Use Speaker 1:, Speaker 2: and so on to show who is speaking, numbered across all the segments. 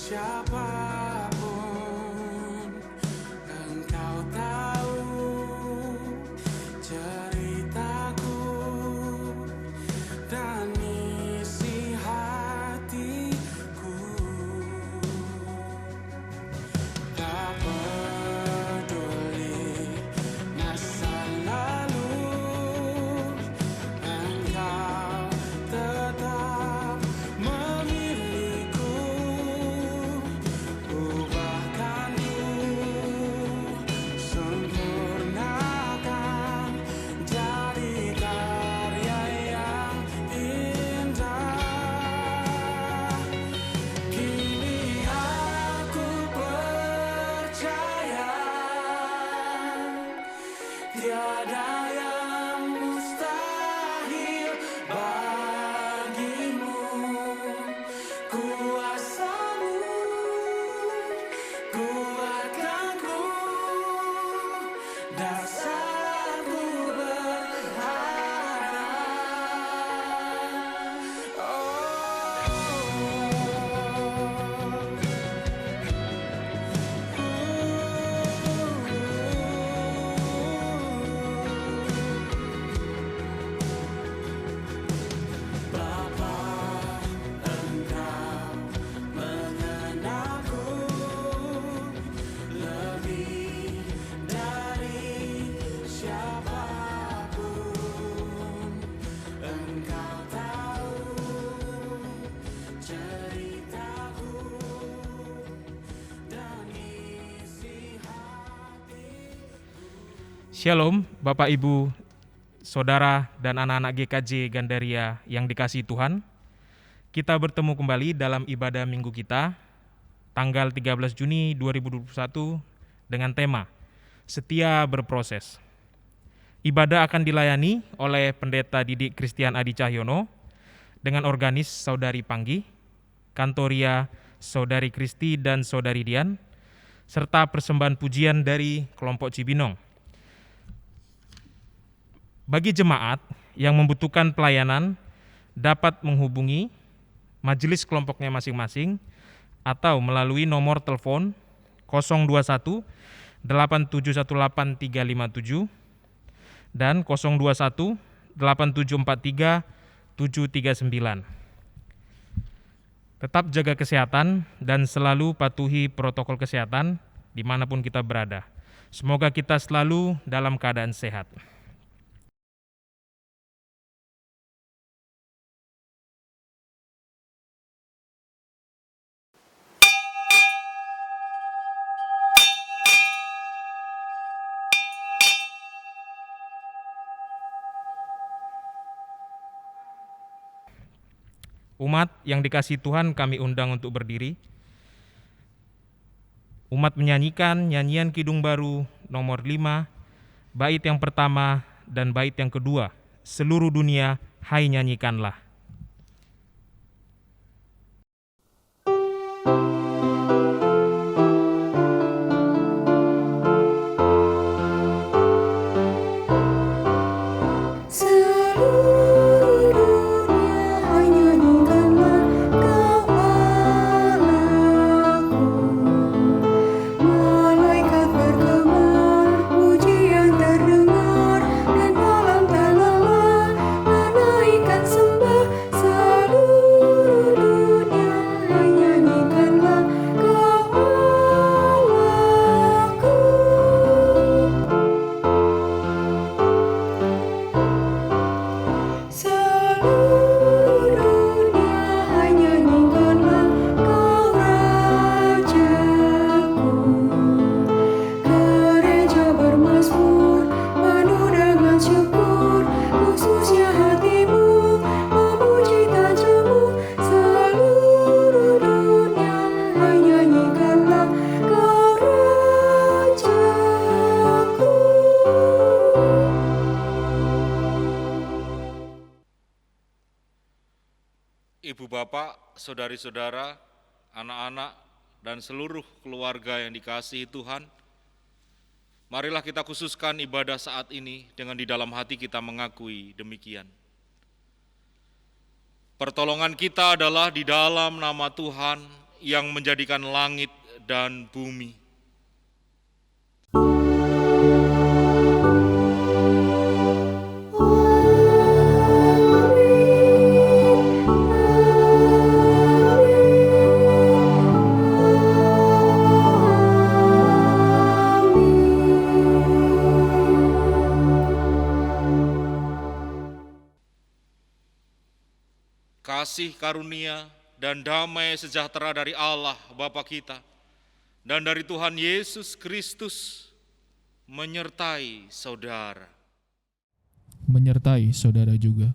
Speaker 1: siapapun, Engkau tahu ceritaku dan isi hatiku. Tak peduli masa lalu, Engkau tetap memilihku. Ubahkanku, sempurnakan jadi karya yang indah. Kini aku percaya tiada yang mustahil bagimu. Kuasamu kuatkanku, dasarku berharap. Bapa, Engkau mengenalku lebih dari siapapun. Engkau tahu ceritaku dan isi hati.
Speaker 2: Shalom Bapak Ibu, Saudara dan anak-anak GKJ Gandaria yang dikasihi Tuhan. Kita bertemu kembali dalam ibadah minggu kita tanggal 13 Juni 2021 dengan tema Setia Berproses. Ibadah akan dilayani oleh Pendeta Didik Christian Adi Cahyono dengan organis Saudari Panggi, Kantoria Saudari Kristi dan Saudari Dian, serta persembahan pujian dari kelompok Cibinong. Bagi jemaat yang membutuhkan pelayanan dapat menghubungi majelis kelompoknya masing-masing atau melalui nomor telepon 021 8718 357 dan 021 8743 739. Tetap jaga kesehatan dan selalu patuhi protokol kesehatan dimanapun kita berada. Semoga kita selalu dalam keadaan sehat. Umat yang dikasihi Tuhan, kami undang untuk berdiri. Umat menyanyikan nyanyian Kidung Baru nomor 5, bait yang pertama dan bait yang kedua. Seluruh dunia, hai nyanyikanlah.
Speaker 3: Ibu bapak, saudari-saudara, anak-anak, dan seluruh keluarga yang dikasihi Tuhan, marilah kita khususkan ibadah saat ini dengan di dalam hati kita mengakui demikian. Pertolongan kita adalah di dalam nama Tuhan yang menjadikan langit dan bumi. Kasih karunia dan damai sejahtera dari Allah Bapa kita dan dari Tuhan Yesus Kristus menyertai saudara.
Speaker 4: Menyertai saudara juga.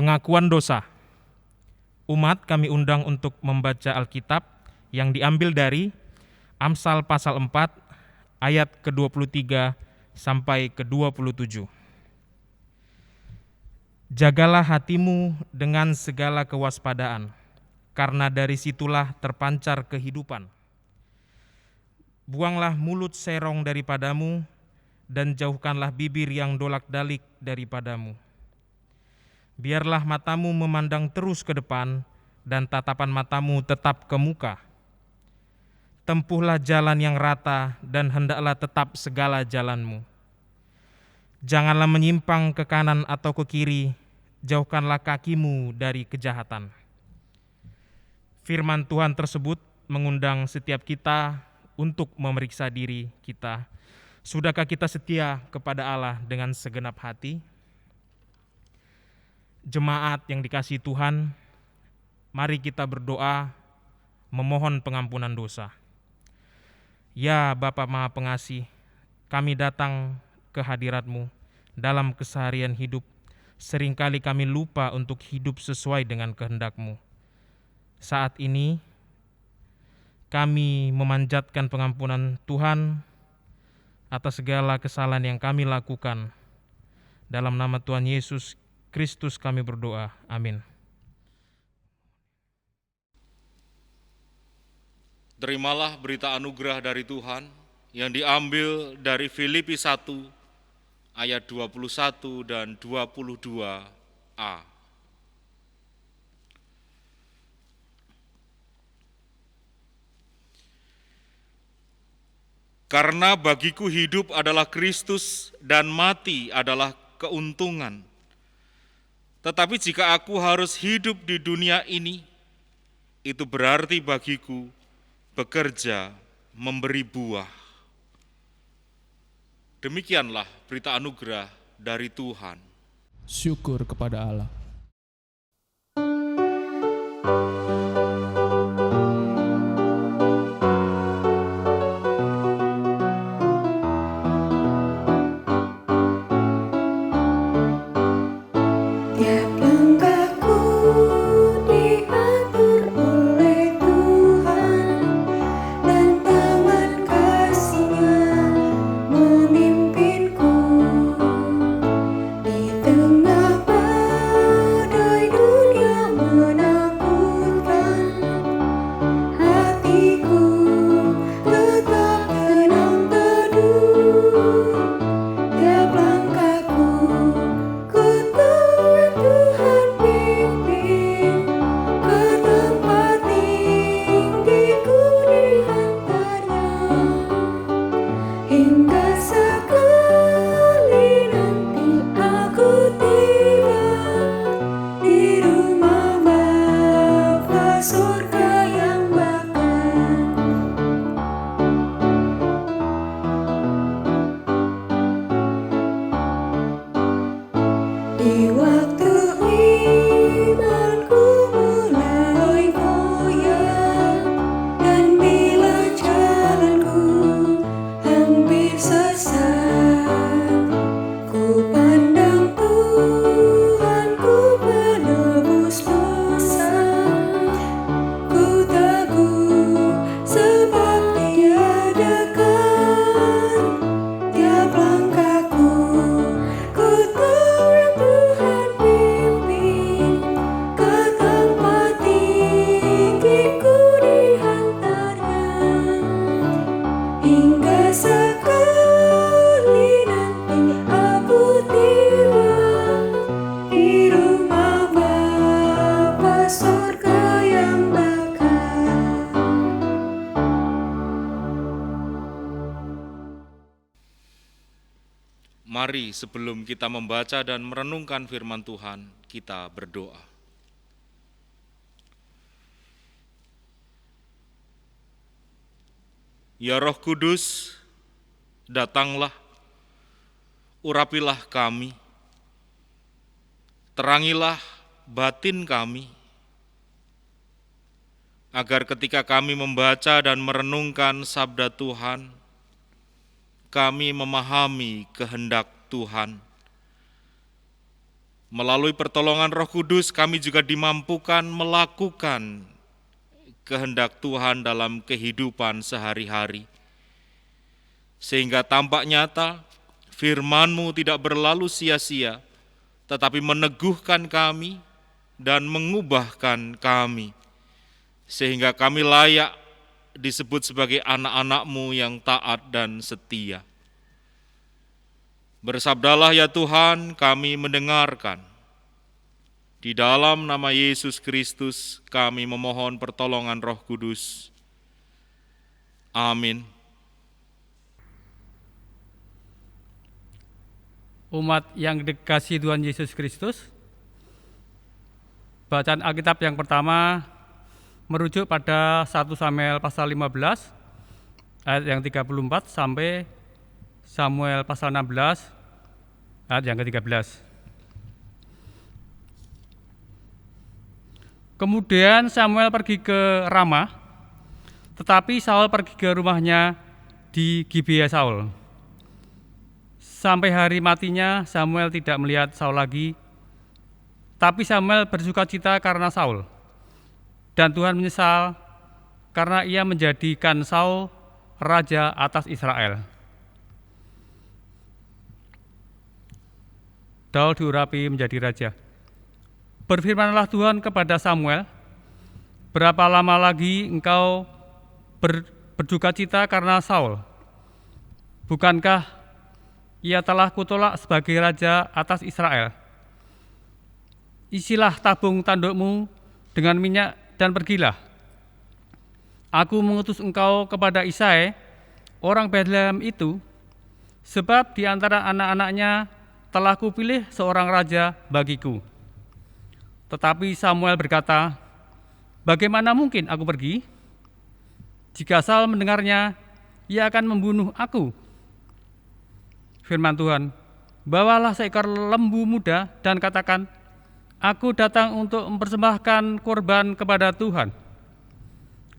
Speaker 2: Pengakuan dosa. Umat kami undang untuk membaca Alkitab yang diambil dari Amsal pasal 4 ayat ke-23 sampai ke-27. Jagalah hatimu dengan segala kewaspadaan, karena dari situlah terpancar kehidupan. Buanglah mulut serong daripadamu, dan jauhkanlah bibir yang dolak-dalik daripadamu. Biarlah matamu memandang terus ke depan, dan tatapan matamu tetap ke muka. Tempuhlah jalan yang rata, dan hendaklah tetap segala jalanmu. Janganlah menyimpang ke kanan atau ke kiri, jauhkanlah kakimu dari kejahatan. Firman Tuhan tersebut mengundang setiap kita untuk memeriksa diri kita. Sudahkah kita setia kepada Allah dengan segenap hati? Jemaat yang dikasihi Tuhan, mari kita berdoa memohon pengampunan dosa. Ya Bapa Maha Pengasih, kami datang ke hadirat-Mu dalam keseharian hidup. Seringkali kami lupa untuk hidup sesuai dengan kehendak-Mu. Saat ini kami memanjatkan pengampunan Tuhan atas segala kesalahan yang kami lakukan. Dalam nama Tuhan Yesus Kristus kami berdoa. Amin.
Speaker 3: Terimalah berita anugerah dari Tuhan yang diambil dari Filipi 1 ayat 21 dan 22a. Karena bagiku hidup adalah Kristus dan mati adalah keuntungan. Tetapi jika aku harus hidup di dunia ini, itu berarti bagiku bekerja memberi buah. Demikianlah berita anugerah dari Tuhan.
Speaker 4: Syukur kepada Allah.
Speaker 5: Tiap langkahku diatur oleh Tuhan, dan tangan kasih-Nya memimpinku. Di tengah badai dunia menakutkan, hatiku tetap tenang teduh. Tiap langkahku ku tahu Tuhan pimpin ke tempat tinggiku diantarnya, hingga sekali nanti aku tiba di rumah Bapa surga yang bakal. Di waktu imanku mulai goyah, dan bila jalanku hampir sesat, ku pandang Tuhanku penebus dosa. Ku teguh sebab Dia dekat. Tiap langkahku ku tahu Tuhan pimpin ke tempat tinggiku diantarnya, hingga sekali nanti aku tiba di rumah Bapa surga yang bakal.
Speaker 3: Mari sebelum kita membaca dan merenungkan firman Tuhan, kita berdoa. Ya Roh Kudus, datanglah, urapilah kami, terangilah batin kami, agar ketika kami membaca dan merenungkan sabda Tuhan, kami memahami kehendak Tuhan. Melalui pertolongan Roh Kudus, kami juga dimampukan melakukan kehendak Tuhan dalam kehidupan sehari-hari. Sehingga tampak nyata, firman-Mu tidak berlalu sia-sia, tetapi meneguhkan kami dan mengubahkan kami, sehingga kami layak disebut sebagai anak-anak-Mu yang taat dan setia. Bersabdalah ya Tuhan, kami mendengarkan. Di dalam nama Yesus Kristus kami memohon pertolongan Roh Kudus. Amin.
Speaker 6: Umat yang dikasihi Tuhan Yesus Kristus, bacaan Alkitab yang pertama merujuk pada 1 Samuel pasal 15 ayat yang 34 sampai Samuel pasal 16 ayat yang ke-13. Kemudian Samuel pergi ke Rama, tetapi Saul pergi ke rumahnya di Gibea Saul. Sampai hari matinya Samuel tidak melihat Saul lagi, tapi Samuel bersukacita karena Saul. Dan Tuhan menyesal karena ia menjadikan Saul raja atas Israel. Daud diurapi menjadi raja. Berfirmanlah Tuhan kepada Samuel, berapa lama lagi engkau berdukacita karena Saul? Bukankah ia telah kutolak sebagai raja atas Israel? Isilah tabung tandukmu dengan minyak dan pergilah. Aku mengutus engkau kepada Isai, orang Betlehem itu, sebab di antara anak-anaknya telah kupilih seorang raja bagiku. Tetapi Samuel berkata, "Bagaimana mungkin aku pergi? Jika Saul mendengarnya, ia akan membunuh aku." Firman Tuhan, "Bawalah seekor lembu muda dan katakan, 'Aku datang untuk mempersembahkan korban kepada Tuhan.'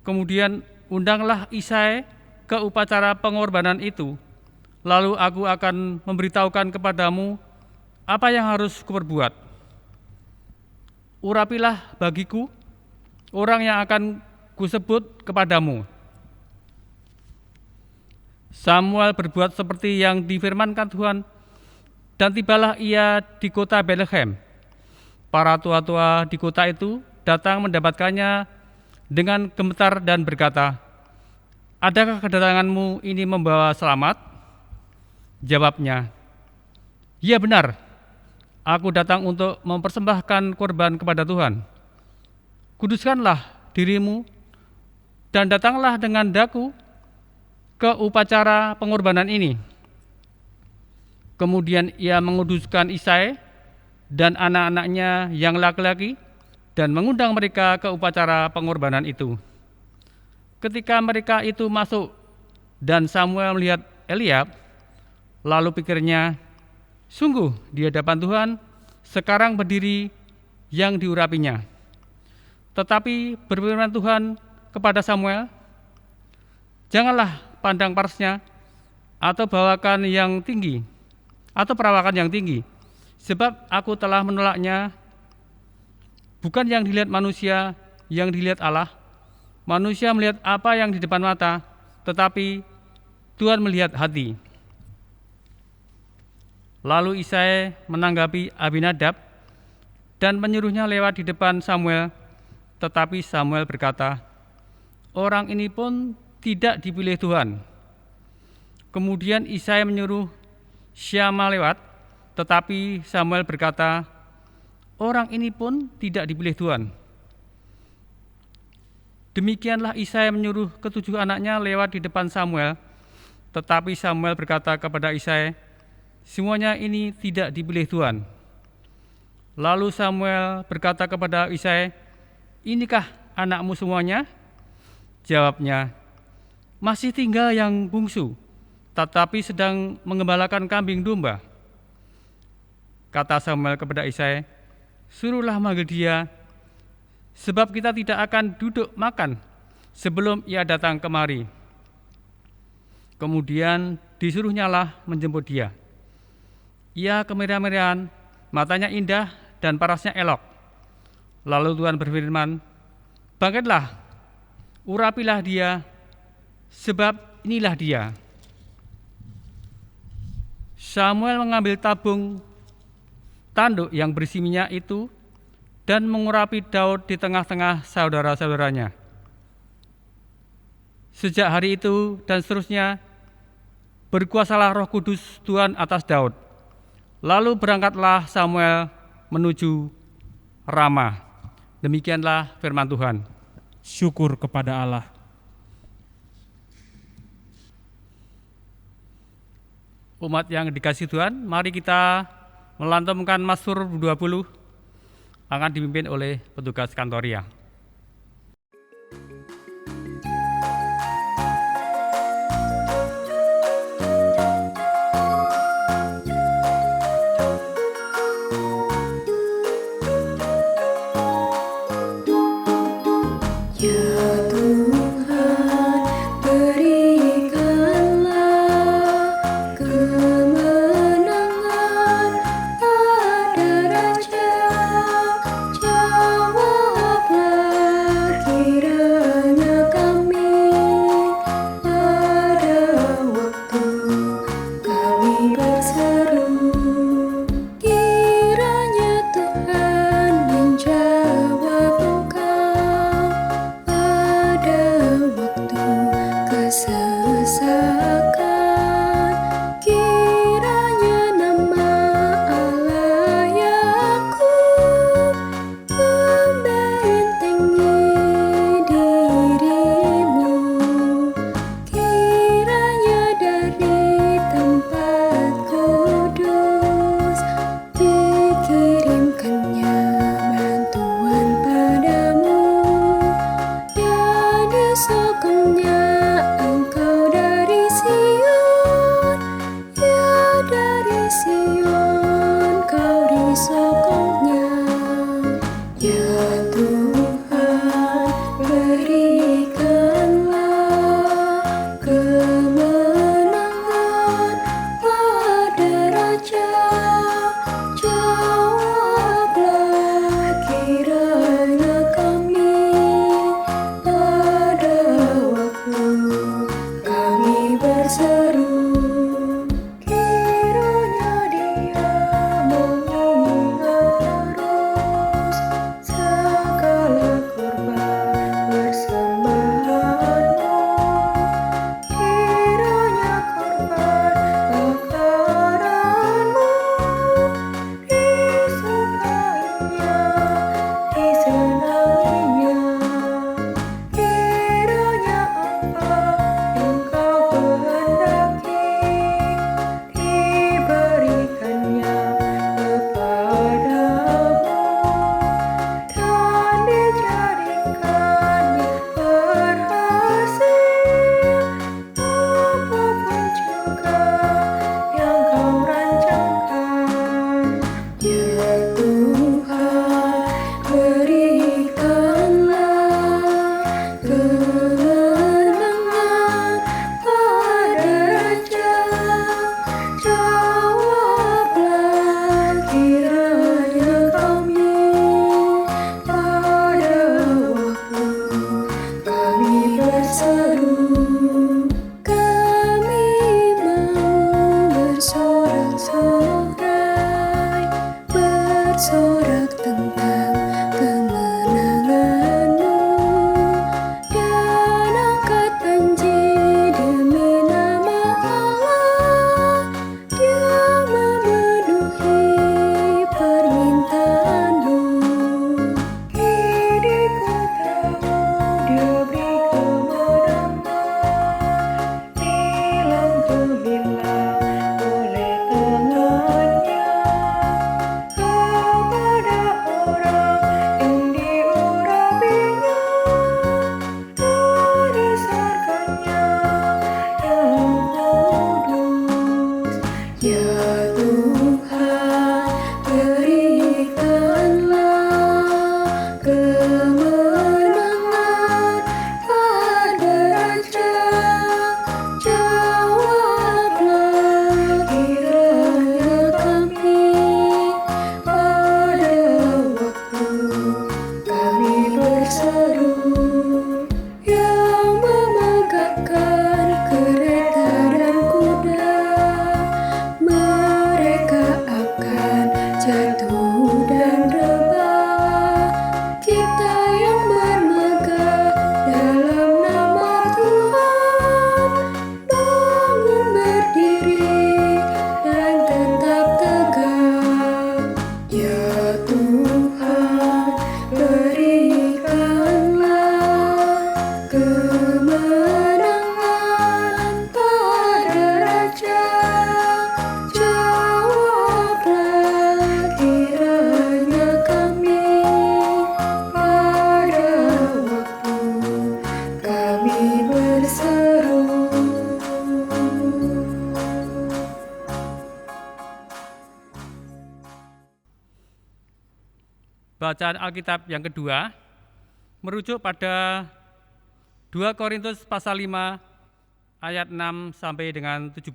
Speaker 6: Kemudian undanglah Isai ke upacara pengorbanan itu. Lalu aku akan memberitahukan kepadamu apa yang harus kuperbuat. Urapilah bagiku orang yang akan kusebut kepadamu." Samuel berbuat seperti yang difirmankan Tuhan, dan tibalah ia di kota Betlehem. Para tua-tua di kota itu datang mendapatkannya dengan gemetar dan berkata, "Adakah kedatanganmu ini membawa selamat?" Jawabnya, "Ya benar, aku datang untuk mempersembahkan korban kepada Tuhan. Kuduskanlah dirimu dan datanglah dengan daku ke upacara pengorbanan ini." Kemudian ia menguduskan Isai dan anak-anaknya yang laki-laki dan mengundang mereka ke upacara pengorbanan itu. Ketika mereka itu masuk dan Samuel melihat Eliab, lalu pikirnya, "Sungguh di hadapan Tuhan sekarang berdiri yang diurapinya." Tetapi berfirman Tuhan kepada Samuel, "Janganlah pandang parasnya atau bawakan yang tinggi atau perawakan yang tinggi, sebab aku telah menolaknya. Bukan yang dilihat manusia, yang dilihat Allah. Manusia melihat apa yang di depan mata, tetapi Tuhan melihat hati." Lalu Isai menanggapi Abinadab dan menyuruhnya lewat di depan Samuel, tetapi Samuel berkata, "Orang ini pun tidak dipilih Tuhan." Kemudian Isai menyuruh Syama lewat, tetapi Samuel berkata, "Orang ini pun tidak dipilih Tuhan." Demikianlah Isai menyuruh ketujuh anaknya lewat di depan Samuel, tetapi Samuel berkata kepada Isai, "Semuanya ini tidak dipilih Tuhan." Lalu Samuel berkata kepada Isai, "Inikah anakmu semuanya?" Jawabnya, "Masih tinggal yang bungsu, tetapi sedang mengembalakan kambing domba." Kata Samuel kepada Isai, "Suruhlah manggil dia, sebab kita tidak akan duduk makan sebelum ia datang kemari." Kemudian disuruhnyalah menjemput dia. Ia kemerah-merahan, matanya indah dan parasnya elok. Lalu Tuhan berfirman, "Bangkitlah, urapilah dia, sebab inilah dia." Samuel mengambil tabung tanduk yang berisi minyak itu dan mengurapi Daud di tengah-tengah saudara-saudaranya. Sejak hari itu dan seterusnya, berkuasalah Roh Kudus Tuhan atas Daud. Lalu berangkatlah Samuel menuju Rama. Demikianlah firman Tuhan.
Speaker 2: Syukur kepada Allah.
Speaker 6: Umat yang dikasihi Tuhan, mari kita melantunkan Mazmur 20 akan dipimpin oleh petugas kantoria.
Speaker 5: Ya Tuhan, berikanlah kemenangan pada raja, jawablah Ya Tuhan, berikanlah kemenangan pada Raja. Jawablah kiranya kami pada waktu kami berseru. Kiranya Dia mengingat terus segala korban persembahanmu. Kiranya korban bakaranmu disukainya, disenanginya. Kiranya apa yang kau kehendaki diberikannya kepadamu dan dijadikannya berhasil apapun juga yang kau rancangkan. Ya Tuhan, berikanlah kemenangan pada Raja. Jawablah kiranya kami pada waktu kami berseru. Kami mau bersorak-sorai, bersorak tentang kemenangan-Mu, dan angkat panji demi nama Allah. Dia memenuhi permintaan-Mu. Kini ku tahu Dia beri kemenangan, hilang gemilang oleh tangannya kepada orang yang diurapinya dari surganya yang kudus. Ya Tuhan, berikanlah kemenangan pada Raja. Jawablah kiranya kami pada waktu kami berseru. Yang memegahkan kereta dan kuda, mereka akan jatuh dan rebah. Kita yang bermegah dalam nama Tuhan, bangun berdiri dan tetap tegak. Ya Tuhan, berikanlah kemenangan pada Raja. Jawablah kiranya kami pada waktu kami berseru.
Speaker 6: Bacaan Alkitab yang kedua merujuk pada 2 Korintus pasal 5 ayat 6 sampai dengan 17.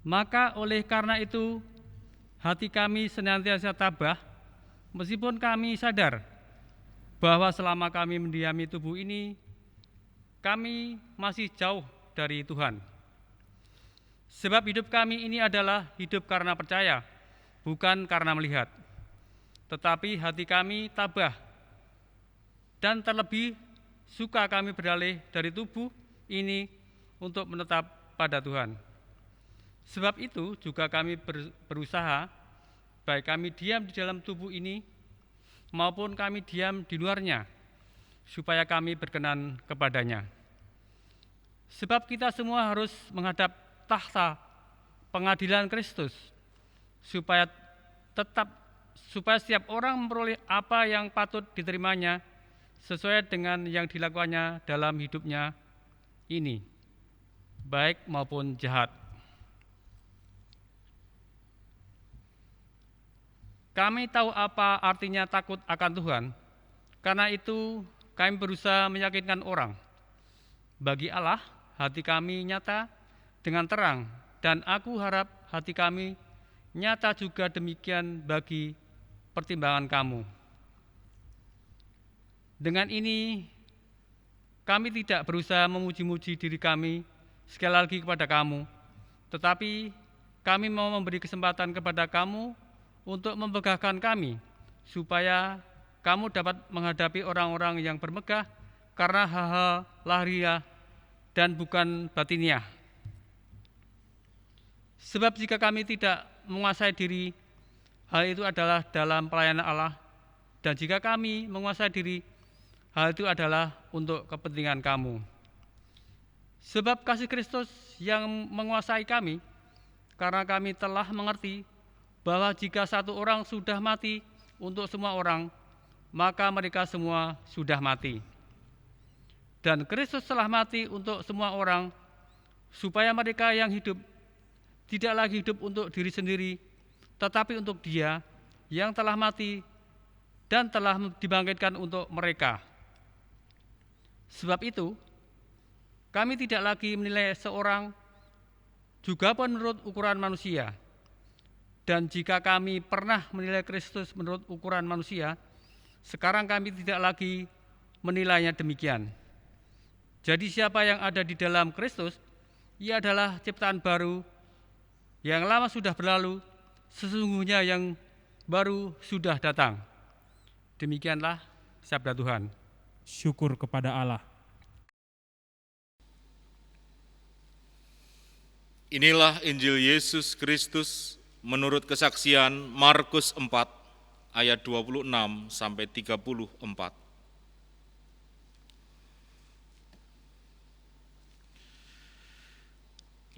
Speaker 6: Maka oleh karena itu hati kami senantiasa tabah, meskipun kami sadar bahwa selama kami mendiami tubuh ini, kami masih jauh dari Tuhan. Sebab hidup kami ini adalah hidup karena percaya, bukan karena melihat. Tetapi hati kami tabah, dan terlebih suka kami beralih dari tubuh ini untuk menetap pada Tuhan. Sebab itu juga kami berusaha, baik kami diam di dalam tubuh ini, maupun kami diam di luarnya, supaya kami berkenan kepadanya. Sebab kita semua harus menghadap tahta pengadilan Kristus, supaya setiap orang memperoleh apa yang patut diterimanya sesuai dengan yang dilakukannya dalam hidupnya ini, baik maupun jahat. Kami tahu apa artinya takut akan Tuhan, karena itu kami berusaha meyakinkan orang. Bagi Allah, hati kami nyata dengan terang, dan aku harap hati kami nyata juga demikian bagi pertimbangan kamu. Dengan ini, kami tidak berusaha memuji-muji diri kami sekali lagi kepada kamu, tetapi kami mau memberi kesempatan kepada kamu untuk membegahkan kami, supaya kamu dapat menghadapi orang-orang yang bermegah karena hal-hal lahiriah dan bukan batiniah. Sebab jika kami tidak menguasai diri, hal itu adalah dalam pelayanan Allah, dan jika kami menguasai diri, hal itu adalah untuk kepentingan kamu. Sebab kasih Kristus yang menguasai kami, karena kami telah mengerti bahwa jika satu orang sudah mati untuk semua orang, maka mereka semua sudah mati. Dan Kristus telah mati untuk semua orang, supaya mereka yang hidup tidak lagi hidup untuk diri sendiri, tetapi untuk Dia yang telah mati dan telah dibangkitkan untuk mereka. Sebab itu, kami tidak lagi menilai seorang juga pun menurut ukuran manusia. Dan jika kami pernah menilai Kristus menurut ukuran manusia, sekarang kami tidak lagi menilainya demikian. Jadi siapa yang ada di dalam Kristus, ia adalah ciptaan baru, yang lama sudah berlalu, sesungguhnya yang baru sudah datang. Demikianlah sabda Tuhan.
Speaker 2: Syukur kepada Allah.
Speaker 3: Inilah Injil Yesus Kristus menurut kesaksian Markus 4 ayat 26 sampai 34.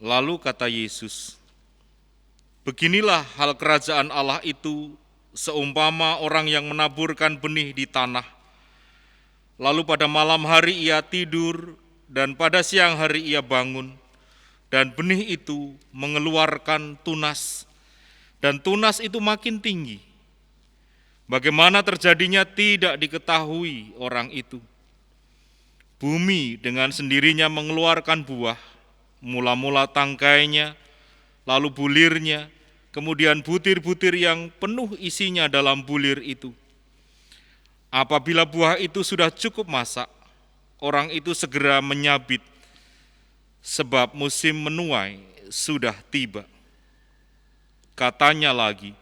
Speaker 3: Lalu kata Yesus, "Beginilah hal kerajaan Allah itu seumpama orang yang menaburkan benih di tanah. Lalu pada malam hari ia tidur, dan pada siang hari ia bangun, dan benih itu mengeluarkan tunas, dan tunas itu makin tinggi. Bagaimana terjadinya tidak diketahui orang itu. Bumi dengan sendirinya mengeluarkan buah, mula-mula tangkainya, lalu bulirnya, kemudian butir-butir yang penuh isinya dalam bulir itu. Apabila buah itu sudah cukup masak, orang itu segera menyabit, sebab musim menuai sudah tiba." Katanya lagi,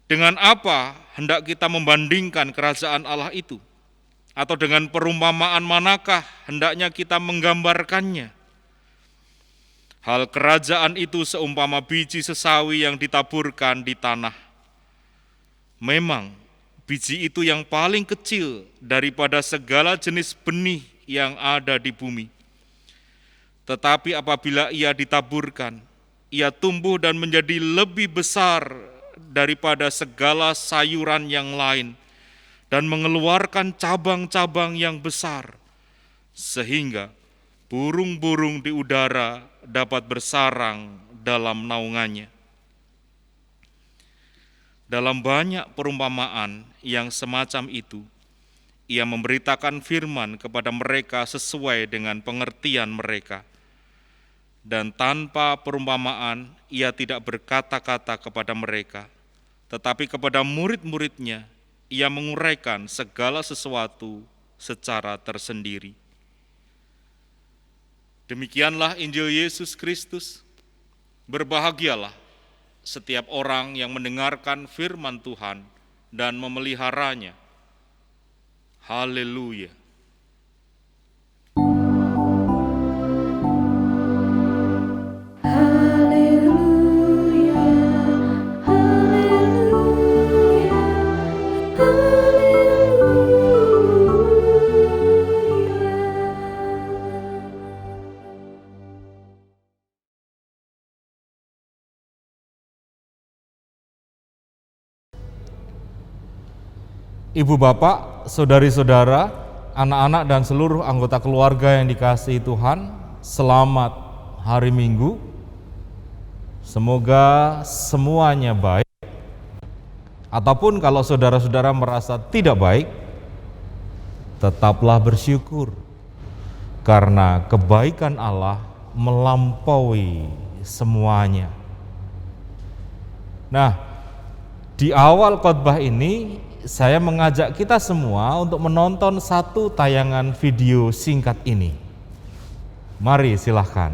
Speaker 3: "Dengan apa hendak kita membandingkan kerajaan Allah itu? Atau dengan perumpamaan manakah hendaknya kita menggambarkannya? Hal kerajaan itu seumpama biji sesawi yang ditaburkan di tanah. Memang biji itu yang paling kecil daripada segala jenis benih yang ada di bumi. Tetapi apabila ia ditaburkan, ia tumbuh dan menjadi lebih besar daripada segala sayuran yang lain dan mengeluarkan cabang-cabang yang besar, sehingga burung-burung di udara dapat bersarang dalam naungannya." Dalam banyak perumpamaan yang semacam itu, ia memberitakan firman kepada mereka sesuai dengan pengertian mereka. Dan tanpa perumpamaan, ia tidak berkata-kata kepada mereka, tetapi kepada murid-muridnya, ia menguraikan segala sesuatu secara tersendiri. Demikianlah Injil Yesus Kristus. Berbahagialah setiap orang yang mendengarkan firman Tuhan dan memeliharanya. Haleluya.
Speaker 5: Haleluya, haleluya,
Speaker 7: Ibu bapak, saudari-saudara, anak-anak dan seluruh anggota keluarga yang dikasihi Tuhan, selamat hari Minggu. Semoga semuanya baik Ataupun kalau saudara-saudara merasa tidak baik, tetaplah bersyukur, karena kebaikan Allah melampaui semuanya. Nah, di awal khotbah ini saya mengajak kita semua untuk menonton satu tayangan video singkat ini. Mari silahkan.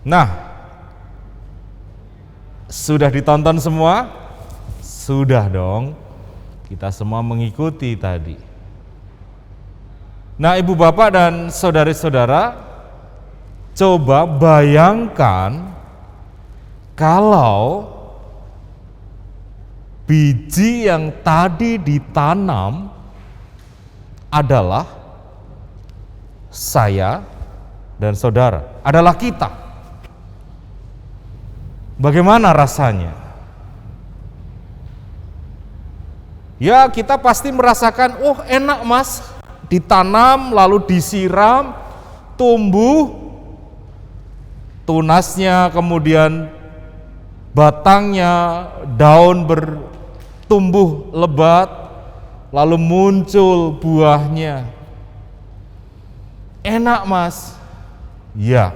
Speaker 7: Nah, sudah ditonton semua? Sudah dong, kita semua mengikuti tadi. Nah, ibu bapak dan saudari-saudara, coba bayangkan kalau biji yang tadi ditanam adalah saya dan saudara, adalah kita. Bagaimana rasanya? Ya, kita pasti merasakan, oh enak mas, ditanam lalu disiram, tumbuh, tunasnya, kemudian batangnya, daun bertumbuh lebat, lalu muncul buahnya. Enak mas. Ya.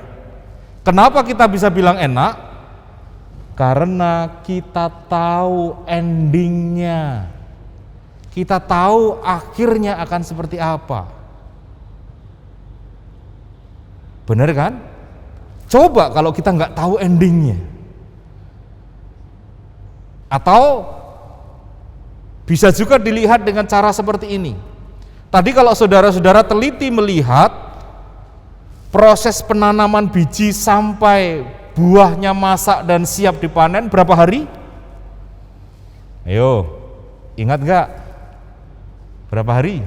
Speaker 7: Kenapa kita bisa bilang enak? Karena kita tahu endingnya. Kita tahu akhirnya akan seperti apa. Benar kan? Coba kalau kita nggak tahu endingnya. Atau bisa juga dilihat dengan cara seperti ini. Tadi kalau saudara-saudara teliti melihat proses penanaman biji sampai buahnya masak dan siap dipanen berapa hari? Ayo, ingat nggak? Berapa hari?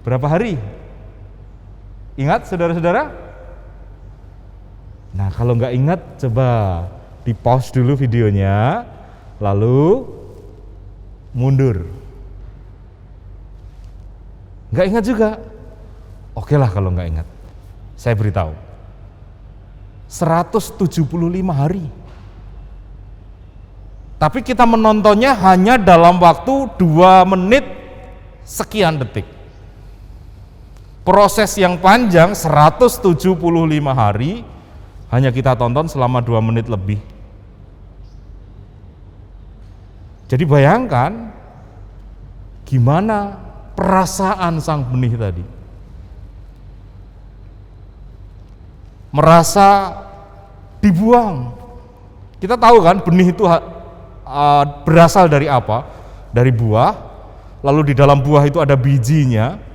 Speaker 7: Berapa hari? Ingat saudara-saudara? Nah, kalau nggak ingat, coba di pause dulu videonya, lalu mundur. Nggak ingat juga? Oke lah kalau nggak ingat. Saya beritahu. 175 hari. Tapi kita menontonnya hanya dalam waktu 2 menit sekian detik. Proses yang panjang 175 hari hanya kita tonton selama 2 menit lebih. Jadi bayangkan gimana perasaan sang benih tadi. Merasa dibuang. Kita tahu kan benih itu berasal dari apa? Dari buah. Lalu di dalam buah itu ada bijinya.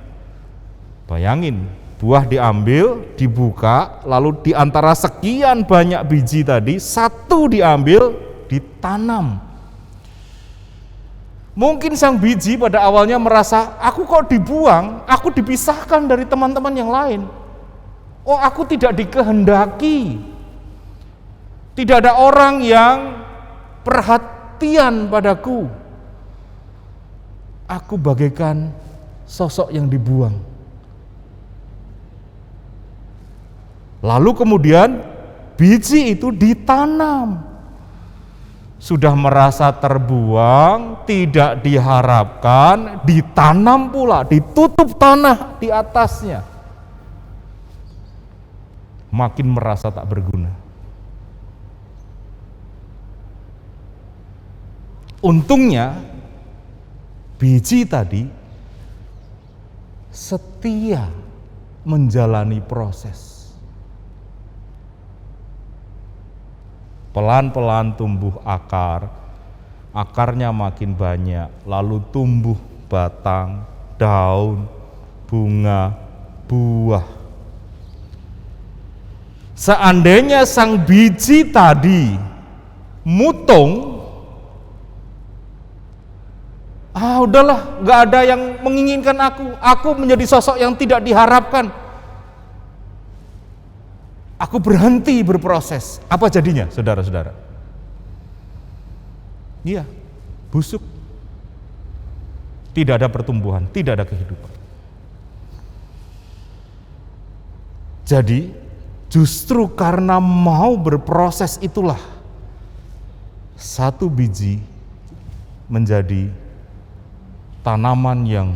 Speaker 7: Bayangin, buah diambil, dibuka, lalu di antara sekian banyak biji tadi, satu diambil, ditanam. Mungkin sang biji pada awalnya merasa, aku kok dibuang, aku dipisahkan dari teman-teman yang lain. Oh, aku tidak dikehendaki. Tidak ada orang yang perhatian padaku. Aku bagaikan sosok yang dibuang. Lalu kemudian biji itu ditanam. Sudah merasa terbuang, tidak diharapkan, ditanam pula, ditutup tanah di atasnya. Makin merasa tak berguna. Untungnya biji tadi setia menjalani proses. Pelan-pelan tumbuh akar, akarnya makin banyak, lalu tumbuh batang, daun, bunga, buah. Seandainya sang biji tadi mutung, udahlah, gak ada yang menginginkan aku menjadi sosok yang tidak diharapkan. Aku berhenti berproses. Apa jadinya, saudara-saudara? Iya, busuk. Tidak ada pertumbuhan, tidak ada kehidupan. Jadi, justru karena mau berproses itulah satu biji menjadi tanaman yang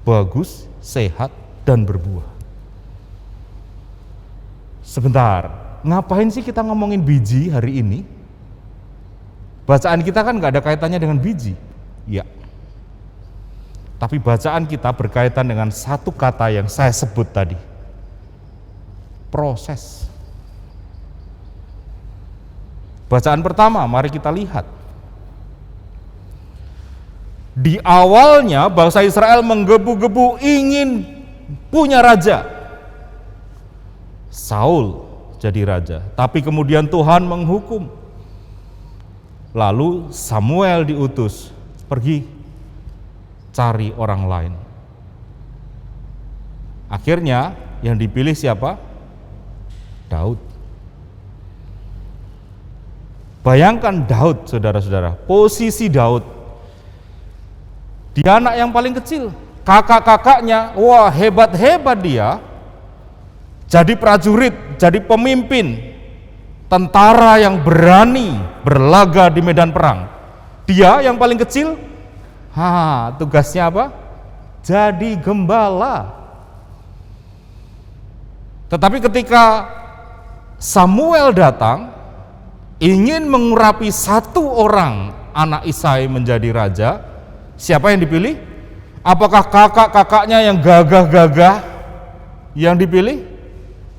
Speaker 7: bagus, sehat, dan berbuah. Sebentar, ngapain sih kita ngomongin biji hari ini? Bacaan kita kan gak ada kaitannya dengan biji. Ya. Tapi bacaan kita berkaitan dengan satu kata yang saya sebut tadi. Proses. Bacaan pertama, mari kita lihat. Di awalnya bangsa Israel menggebu-gebu ingin punya raja. Saul jadi raja, tapi kemudian Tuhan menghukum. Lalu Samuel diutus, pergi cari orang lain. Akhirnya yang dipilih siapa? Daud. Bayangkan Daud, saudara-saudara, posisi Daud. Dia anak yang paling kecil, kakak-kakaknya, wah hebat-hebat dia. Jadi prajurit, jadi pemimpin, tentara yang berani berlaga di medan perang. Dia yang paling kecil, tugasnya apa? Jadi gembala. Tetapi ketika Samuel datang, ingin mengurapi satu orang anak Isai menjadi raja, siapa yang dipilih? Apakah kakak-kakaknya yang gagah-gagah yang dipilih?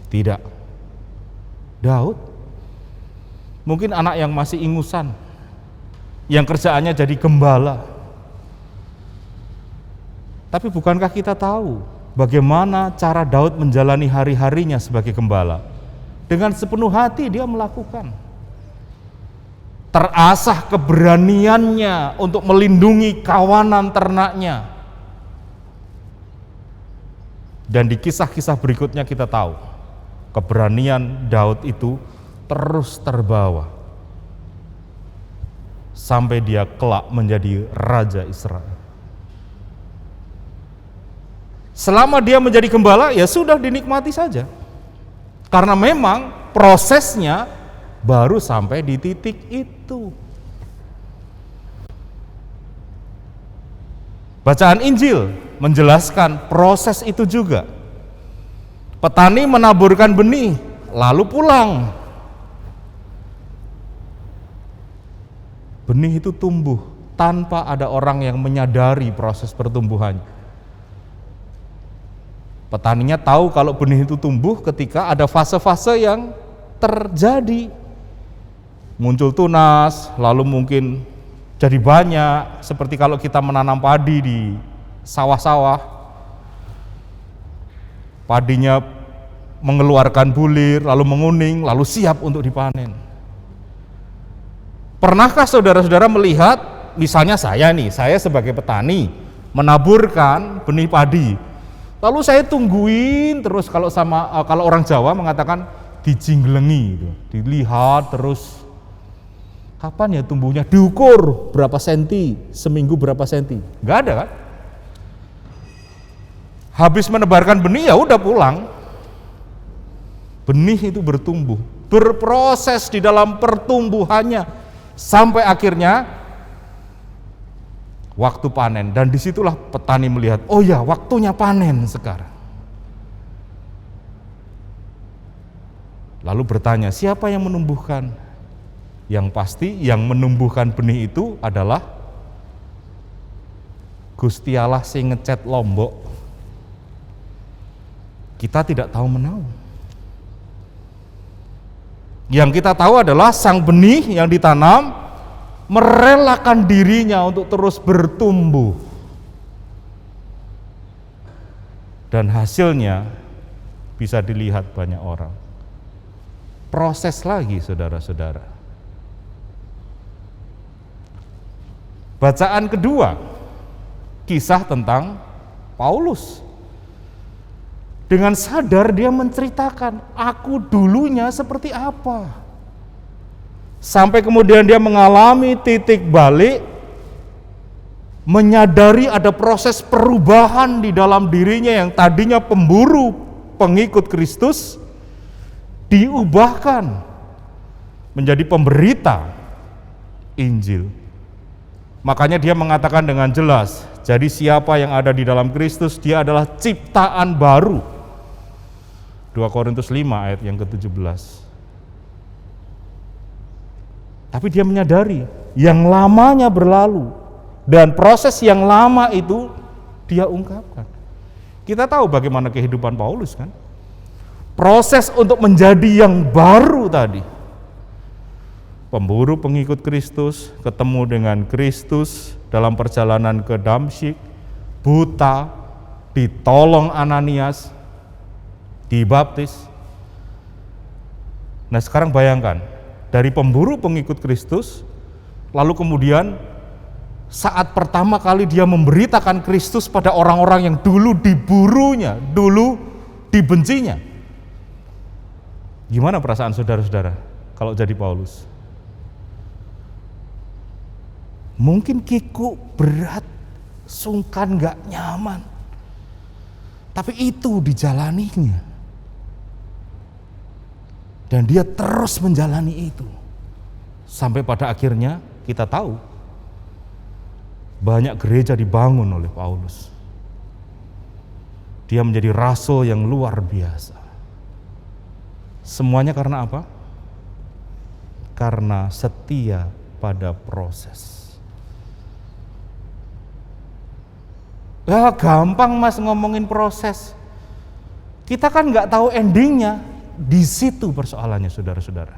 Speaker 7: Tidak. Daud. Mungkin anak yang masih ingusan, yang kerjaannya jadi gembala. Tapi bukankah kita tahu bagaimana cara Daud menjalani hari-harinya sebagai gembala? Dengan sepenuh hati dia melakukan. Terasah keberaniannya untuk melindungi kawanan ternaknya. Dan di kisah-kisah berikutnya kita tahu keberanian Daud itu terus terbawa sampai dia kelak menjadi raja Israel. Selama dia menjadi gembala, ya sudah dinikmati saja. Karena memang prosesnya baru sampai di titik itu. Bacaan Injil menjelaskan proses itu juga. Petani menaburkan benih, lalu pulang. Benih itu tumbuh tanpa ada orang yang menyadari proses pertumbuhannya. Petaninya tahu kalau benih itu tumbuh ketika ada fase-fase yang terjadi. Muncul tunas, lalu mungkin jadi banyak, seperti kalau kita menanam padi di sawah-sawah. Padinya mengeluarkan bulir, lalu menguning, lalu siap untuk dipanen. Pernahkah saudara-saudara melihat, misalnya saya sebagai petani menaburkan benih padi, lalu saya tungguin terus, kalau orang Jawa mengatakan dijinglengi, dilihat terus kapan ya tumbuhnya, diukur berapa senti, seminggu berapa senti, nggak ada kan? Habis menebarkan benih ya udah pulang. Benih itu bertumbuh, berproses di dalam pertumbuhannya sampai akhirnya waktu panen, dan disitulah petani melihat, oh ya waktunya panen sekarang. Lalu bertanya, siapa yang menumbuhkan? Yang pasti yang menumbuhkan benih itu adalah Gusti Allah sing ngecet Lombok. Kita tidak tahu menahu. Yang kita tahu adalah sang benih yang ditanam merelakan dirinya untuk terus bertumbuh. Dan hasilnya bisa dilihat banyak orang. Proses lagi saudara-saudara. Bacaan kedua, kisah tentang Paulus. Dengan sadar dia menceritakan, aku dulunya seperti apa. Sampai kemudian dia mengalami titik balik, menyadari ada proses perubahan di dalam dirinya yang tadinya pemburu pengikut Kristus, diubahkan menjadi pemberita Injil. Makanya dia mengatakan dengan jelas, jadi siapa yang ada di dalam Kristus, dia adalah ciptaan baru. 2 Korintus 5 ayat yang ke-17. Tapi dia menyadari yang lamanya berlalu, dan proses yang lama itu dia ungkapkan. Kita tahu bagaimana kehidupan Paulus kan? Proses untuk menjadi yang baru tadi. Pemburu pengikut Kristus, ketemu dengan Kristus dalam perjalanan ke Damsyik, buta, ditolong Ananias, dibaptis. Nah sekarang bayangkan, dari pemburu pengikut Kristus, lalu kemudian saat pertama kali dia memberitakan Kristus pada orang-orang yang dulu diburunya, dulu dibencinya. Gimana perasaan saudara-saudara kalau jadi Paulus? Mungkin kiku, berat, sungkan, gak nyaman. Tapi itu dijalaninya. Dan dia terus menjalani itu. Sampai pada akhirnya kita tahu banyak gereja dibangun oleh Paulus. Dia menjadi rasul yang luar biasa. Semuanya karena apa? Karena setia pada proses. Ya gampang mas ngomongin proses. Kita kan nggak tahu endingnya. Di situ persoalannya saudara-saudara.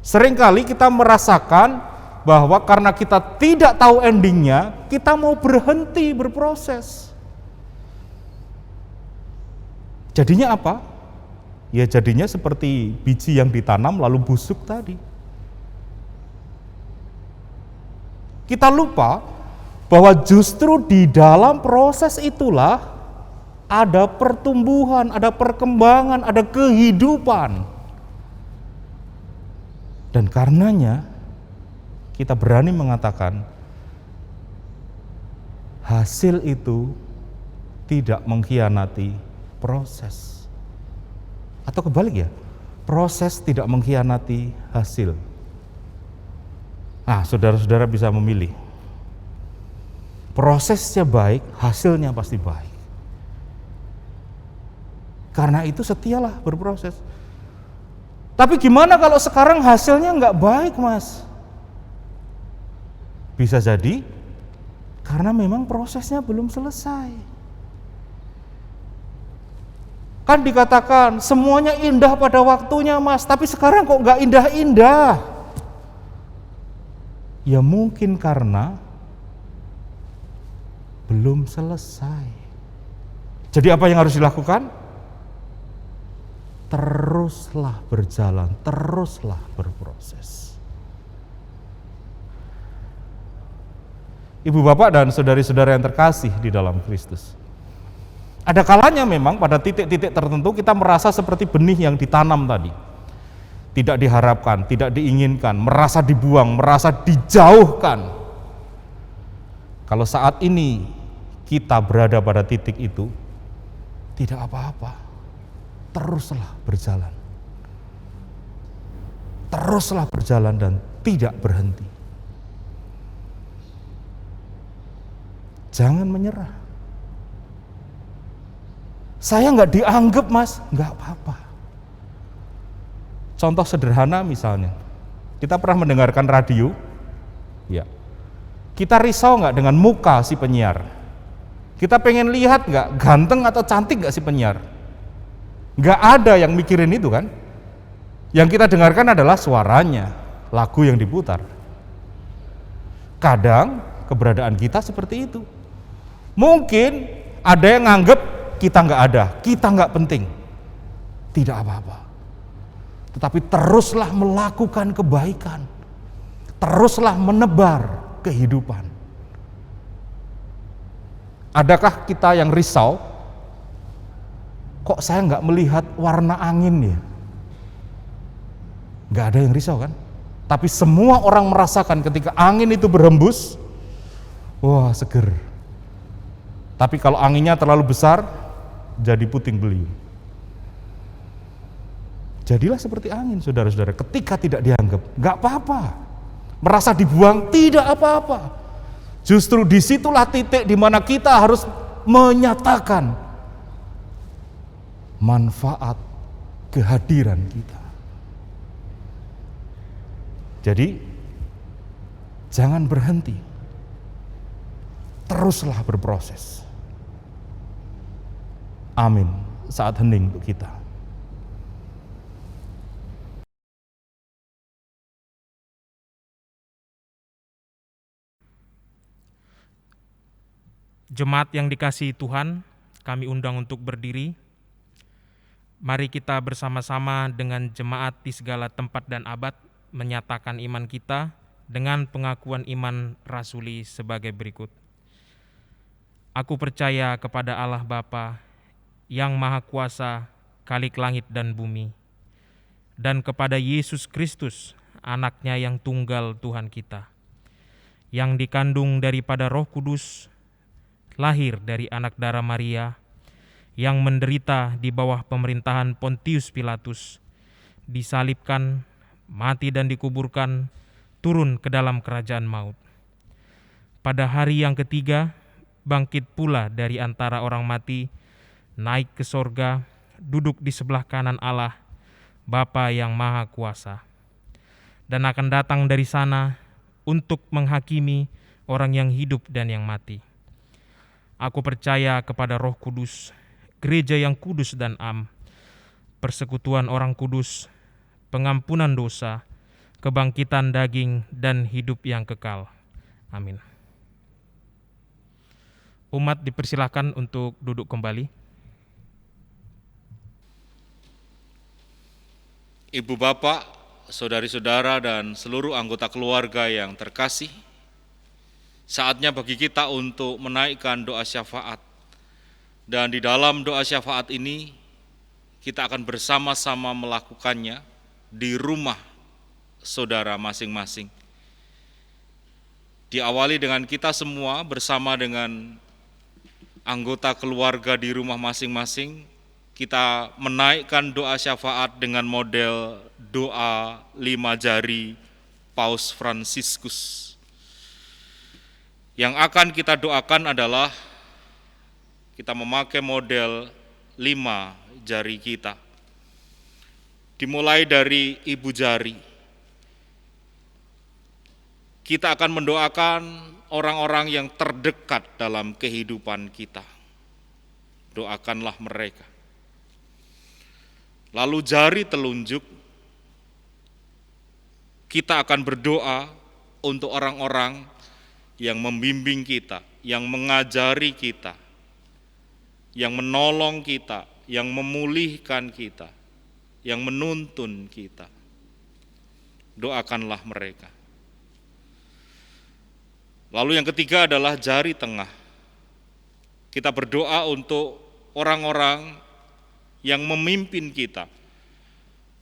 Speaker 7: Seringkali kita merasakan bahwa karena kita tidak tahu endingnya, kita mau berhenti berproses. Jadinya apa? Ya jadinya seperti biji yang ditanam lalu busuk tadi. Kita lupa bahwa justru di dalam proses itulah ada pertumbuhan, ada perkembangan, ada kehidupan. Dan karenanya kita berani mengatakan hasil itu tidak mengkhianati proses. Atau kebalik ya, proses tidak mengkhianati hasil. Nah, saudara-saudara bisa memilih. Prosesnya baik, hasilnya pasti baik. Karena itu setialah berproses. Tapi gimana kalau sekarang hasilnya nggak baik, Mas? Bisa jadi karena memang prosesnya belum selesai. Kan dikatakan semuanya indah pada waktunya, Mas, tapi sekarang kok nggak indah-indah? Ya mungkin karena belum selesai. Jadi apa yang harus dilakukan? Teruslah berjalan, teruslah berproses. Ibu bapak dan saudari-saudara yang terkasih di dalam Kristus, ada kalanya memang pada titik-titik tertentu kita merasa seperti benih yang ditanam tadi, tidak diharapkan, tidak diinginkan, merasa dibuang, merasa dijauhkan. Kalau saat ini kita berada pada titik itu, tidak apa-apa, teruslah berjalan, teruslah berjalan dan tidak berhenti. Jangan menyerah. Saya nggak dianggap, Mas, nggak apa-apa. Contoh sederhana misalnya, kita pernah mendengarkan radio, ya. Kita risau nggak dengan muka si penyiar? Kita pengen lihat nggak ganteng atau cantik nggak si penyiar? Nggak ada yang mikirin itu kan? Yang kita dengarkan adalah suaranya, lagu yang diputar. Kadang keberadaan kita seperti itu. Mungkin ada yang nganggep kita nggak ada, kita nggak penting. Tidak apa-apa. Tetapi teruslah melakukan kebaikan. Teruslah menebar kehidupan. Adakah kita yang risau? Kok saya nggak melihat warna angin ya? Nggak ada yang risau kan? Tapi semua orang merasakan ketika angin itu berhembus, wah seger. Tapi kalau anginnya terlalu besar, jadi puting beliung. Jadilah seperti angin, saudara-saudara, ketika tidak dianggap, nggak apa-apa. Merasa dibuang, tidak apa-apa. Justru disitulah titik di mana kita harus menyatakan manfaat kehadiran kita. Jadi, jangan berhenti. Teruslah berproses. Amin. Saat hening untuk kita.
Speaker 2: Jemaat yang dikasihi Tuhan, kami undang untuk berdiri. Mari kita bersama-sama dengan jemaat di segala tempat dan abad menyatakan iman kita dengan pengakuan iman rasuli sebagai berikut. Aku percaya kepada Allah Bapa yang Maha Kuasa, Khalik langit dan bumi, dan kepada Yesus Kristus, Anaknya yang tunggal Tuhan kita, yang dikandung daripada Roh Kudus, lahir dari anak darah Maria, yang menderita di bawah pemerintahan Pontius Pilatus, disalibkan, mati dan dikuburkan, turun ke dalam kerajaan maut. Pada hari yang ketiga, bangkit pula dari antara orang mati, naik ke sorga, duduk di sebelah kanan Allah, Bapa yang Maha Kuasa, dan akan datang dari sana untuk menghakimi orang yang hidup dan yang mati. Aku percaya kepada Roh Kudus, gereja yang kudus dan am, persekutuan orang kudus, pengampunan dosa, kebangkitan daging, dan hidup yang kekal. Amin. Umat dipersilahkan untuk duduk kembali.
Speaker 3: Ibu bapak, saudari-saudara, dan seluruh anggota keluarga yang terkasih, saatnya bagi kita untuk menaikkan doa syafaat. Dan di dalam doa syafaat ini, kita akan bersama-sama melakukannya di rumah saudara masing-masing. Diawali dengan kita semua bersama dengan anggota keluarga di rumah masing-masing, kita menaikkan doa syafaat dengan model doa 5 jari Paus Fransiskus. Yang akan kita doakan adalah kita memakai model 5 jari kita. Dimulai dari ibu jari. Kita akan mendoakan orang-orang yang terdekat dalam kehidupan kita. Doakanlah mereka. Lalu jari telunjuk, kita akan berdoa untuk orang-orang yang membimbing kita, yang mengajari kita, yang menolong kita, yang memulihkan kita, yang menuntun kita. Doakanlah mereka. Lalu yang ketiga adalah jari tengah. Kita berdoa untuk orang-orang yang memimpin kita,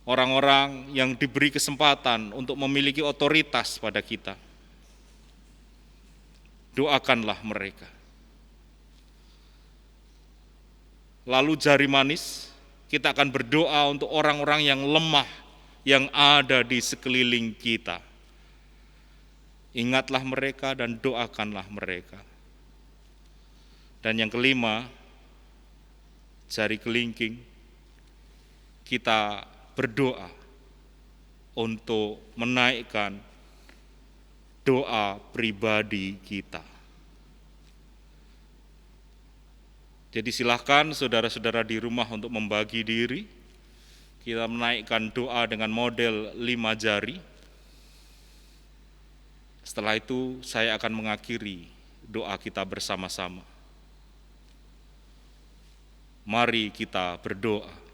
Speaker 3: orang-orang yang diberi kesempatan untuk memiliki otoritas pada kita. Doakanlah mereka. Lalu jari manis, kita akan berdoa untuk orang-orang yang lemah yang ada di sekeliling kita. Ingatlah mereka dan doakanlah mereka. Dan yang kelima, jari kelingking, kita berdoa untuk menaikkan doa pribadi kita. Jadi silahkan saudara-saudara di rumah untuk membagi diri. Kita menaikkan doa dengan model 5 jari. Setelah itu saya akan mengakhiri doa kita bersama-sama. Mari kita berdoa.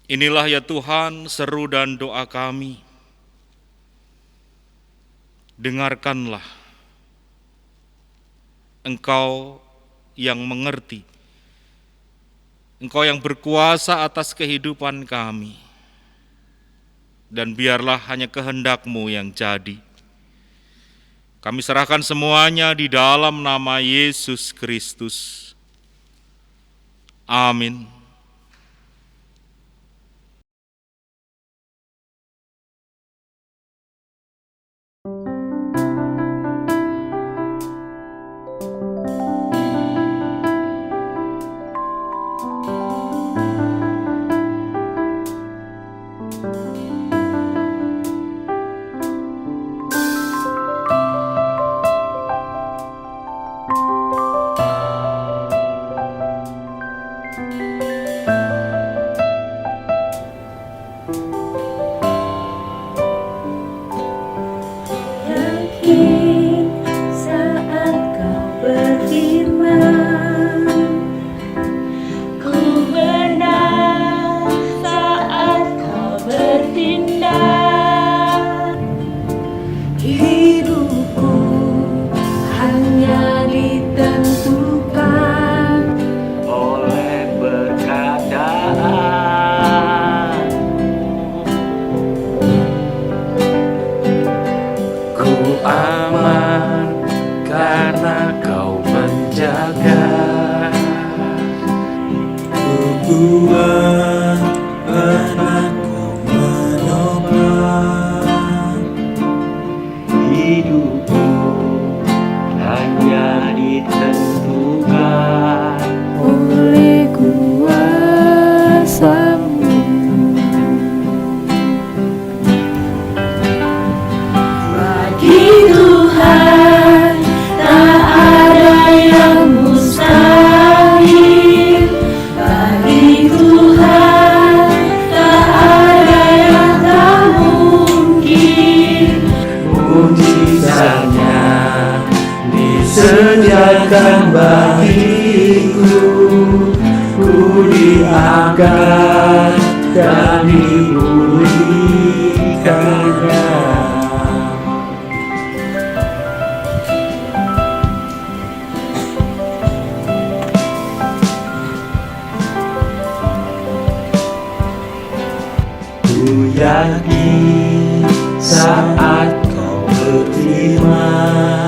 Speaker 3: Inilah ya Tuhan seru dan doa kami. Dengarkanlah, Engkau yang mengerti, Engkau yang berkuasa atas kehidupan kami, dan biarlah hanya kehendak-Mu yang jadi. Kami serahkan semuanya di dalam nama Yesus Kristus. Amin.
Speaker 5: Yakin saat kau berfirman, ku benar saat kau bertindak. Hidupku hanya ditentukan
Speaker 8: oleh perkataan. Ku aman karena kau menjaga.
Speaker 1: Ku kuat karena Kau menopang.
Speaker 8: Hidupku hanya ditentukan
Speaker 5: oleh kuasa-Mu. Bagi Tuhan tak ada yang mustahil. Bagi Tuhan tak ada yang tak mungkin.
Speaker 8: mujizatnya disediakan bagiku. Ku diangkat dan dipulihkannya. Ku yakin saat kau berfirman,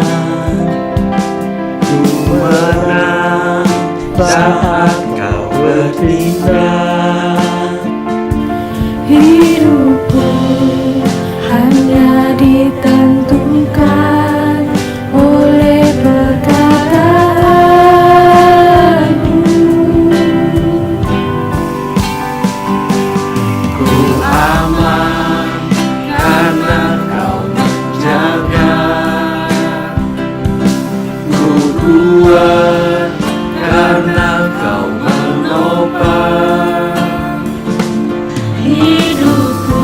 Speaker 8: ku menang saat kau bertindak.
Speaker 5: Hidupku hanya ditentukan oleh perkataan-Mu.
Speaker 8: Ku aman karena kau menjaga. Ku kuat karena kau menopang.
Speaker 5: Hidupku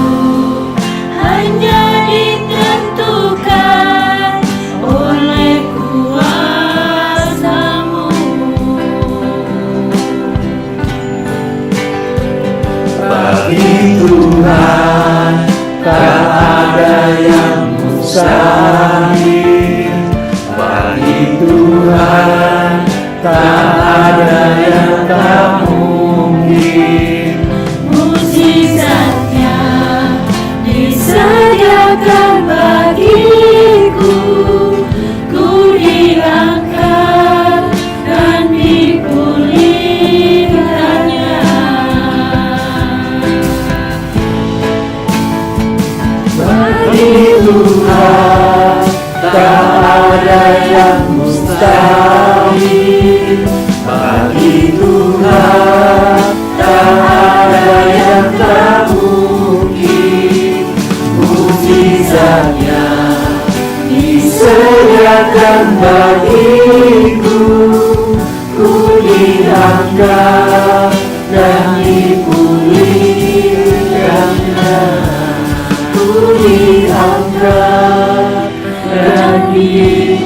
Speaker 5: hanya ditentukan oleh kuasa-Mu.
Speaker 8: Bagi Tuhan tak ada yang mustahil. Bagi Tuhan tak ada yang tak mungkin.
Speaker 5: Mujizatnya disediakan bagiku. Ku diangkat dan dipulihkannya.
Speaker 8: Bagi Tuhan tak ada yang mustahil. Bagi Tuhan tak ada yang tak mungkin. Mujizatnya disediakan bagiku. Ku diangkat dan dipulihkannya. Ku diangkat dan dipulihkannya.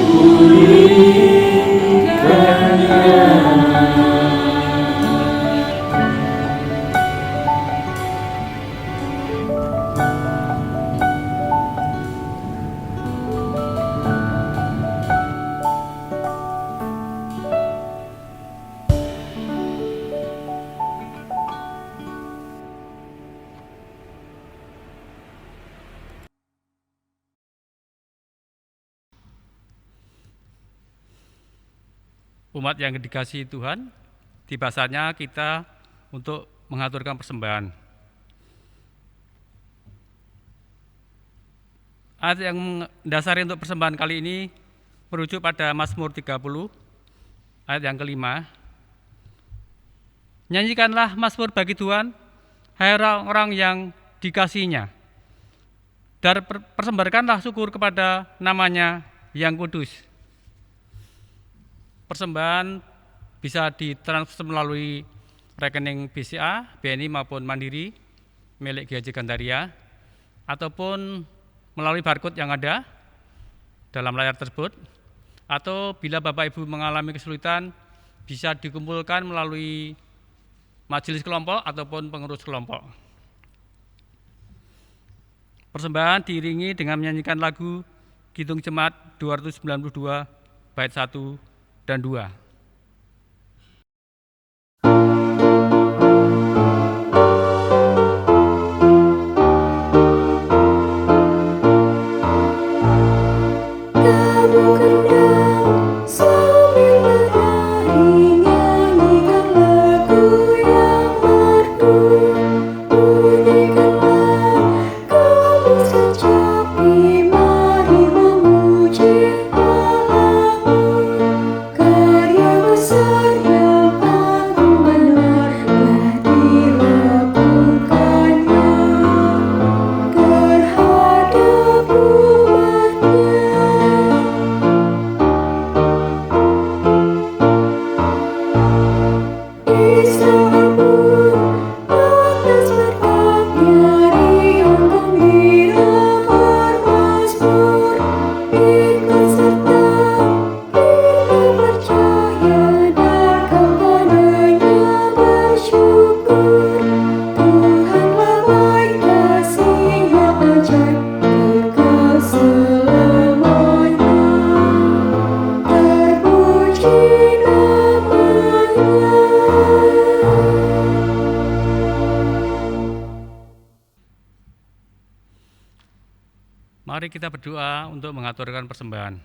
Speaker 6: Umat yang dikasihi Tuhan, tiba saatnya kita untuk mengaturkan persembahan. Ayat yang mendasari untuk persembahan kali ini merujuk pada Mazmur 30, ayat yang kelima. Nyanyikanlah Mazmur bagi Tuhan, hai orang-orang yang dikasihinya. Dan persembahkanlah syukur kepada namanya yang kudus. Persembahan bisa ditransfer melalui rekening BCA, BNI maupun Mandiri milik GKJ Gandaria, ataupun melalui barcode yang ada dalam layar tersebut, atau bila Bapak Ibu mengalami kesulitan bisa dikumpulkan melalui majelis kelompok ataupun pengurus kelompok. Persembahan diiringi dengan menyanyikan lagu Kidung Jemaat 292 bait 1 dan 2. Mari kita berdoa untuk mengaturkan persembahan.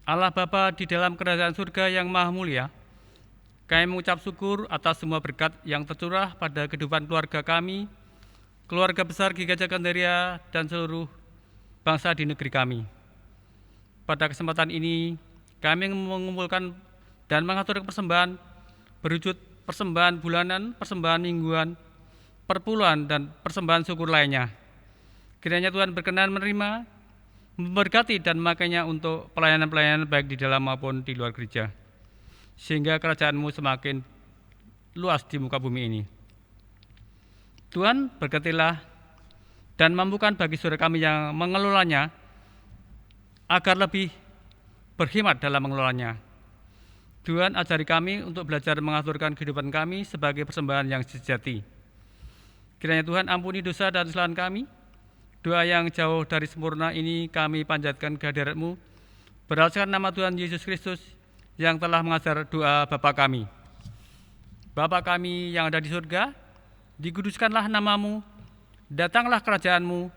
Speaker 6: Allah Bapa di dalam kerajaan surga yang maha mulia, kami mengucap syukur atas semua berkat yang tercurah pada kehidupan keluarga kami, keluarga besar GKJ Gandaria, dan seluruh bangsa di negeri kami. Pada kesempatan ini, kami mengumpulkan dan mengatur persembahan berwujud persembahan bulanan, persembahan mingguan, perpuluhan, dan persembahan syukur lainnya. Kiranya Tuhan berkenan menerima, memberkati, dan memakainya untuk pelayanan-pelayanan baik di dalam maupun di luar gereja, sehingga kerajaan-Mu semakin luas di muka bumi ini. Tuhan, berkatilah dan mampukan bagi saudara kami yang mengelolanya agar lebih berkhidmat dalam mengelolanya. Tuhan, ajari kami untuk belajar mengaturkan kehidupan kami sebagai persembahan yang sejati. Kiranya Tuhan ampuni dosa dan kesalahan kami. Doa yang jauh dari sempurna ini kami panjatkan ke hadirat-Mu berdasarkan nama Tuhan Yesus Kristus yang telah mengajar doa Bapa kami. Bapa kami yang ada di surga, dikuduskanlah nama-Mu, datanglah kerajaan-Mu,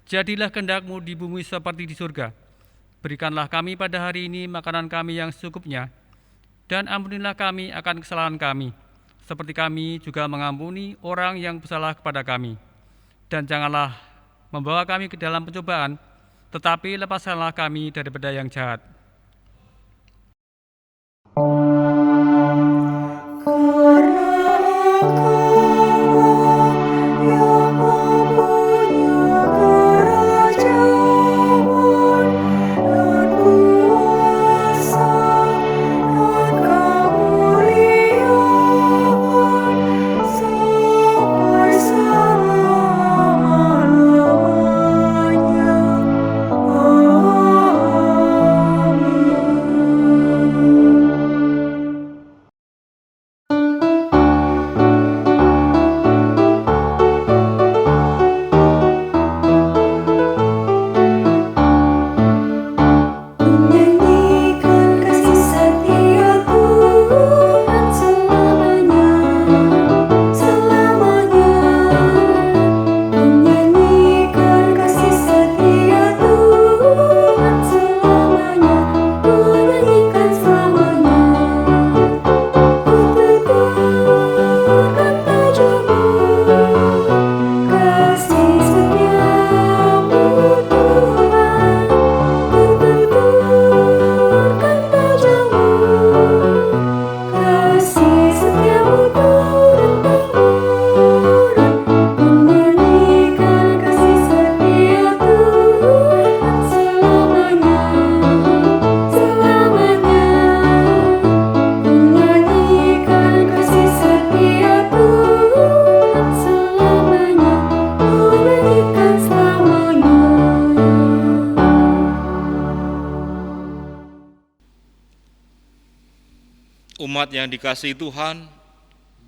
Speaker 6: jadilah kehendak-Mu di bumi seperti di surga. Berikanlah kami pada hari ini makanan kami yang secukupnya, dan ampunilah kami akan kesalahan kami, seperti kami juga mengampuni orang yang bersalah kepada kami. Dan janganlah membawa kami ke dalam pencobaan, tetapi lepaskanlah kami daripada yang jahat.
Speaker 3: umat yang dikasihi Tuhan,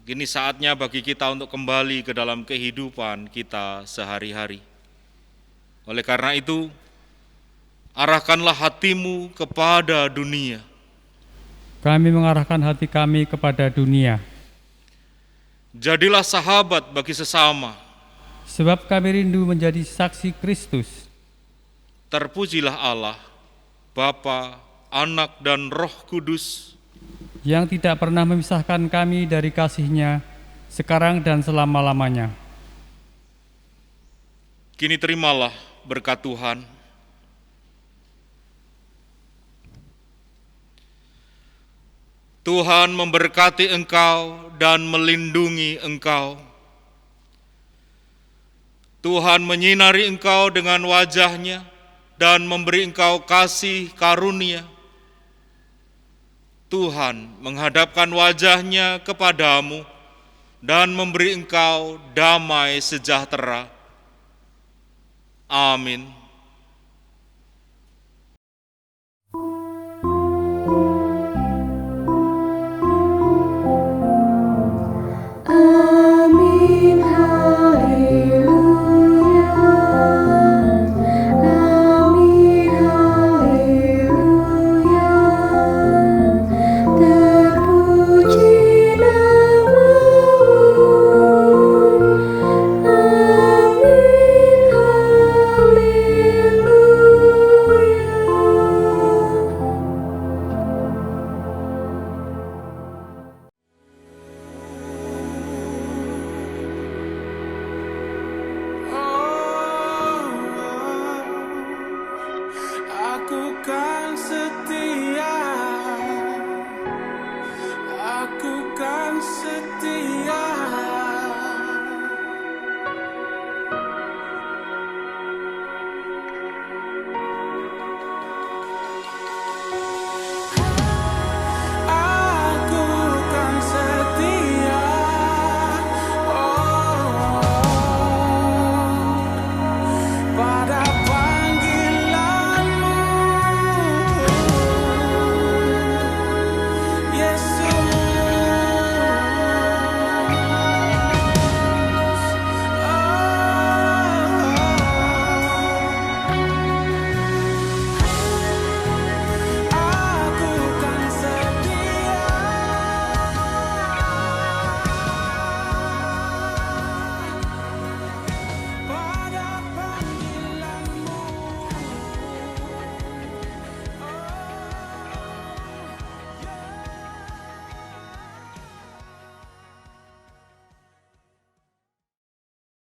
Speaker 3: kini saatnya bagi kita untuk kembali ke dalam kehidupan kita sehari-hari. Oleh karena itu, arahkanlah hatimu kepada dunia.
Speaker 6: Kami mengarahkan hati kami kepada dunia,
Speaker 3: Jadilah sahabat bagi sesama.
Speaker 6: sebab kami rindu menjadi saksi Kristus.
Speaker 3: Terpujilah Allah, Bapa, Anak, dan Roh Kudus,
Speaker 6: yang tidak pernah memisahkan kami dari kasih-Nya, sekarang dan selama-lamanya.
Speaker 3: kini terimalah berkat Tuhan. Tuhan memberkati engkau dan melindungi engkau. Tuhan menyinari engkau dengan wajah-Nya dan memberi engkau kasih karunia. Tuhan menghadapkan wajah-Nya kepadamu dan memberi engkau damai sejahtera. Amin.
Speaker 5: Amin, haleluya. Amin, haleluya. Terpuji namamu. Amin,
Speaker 1: Aku kan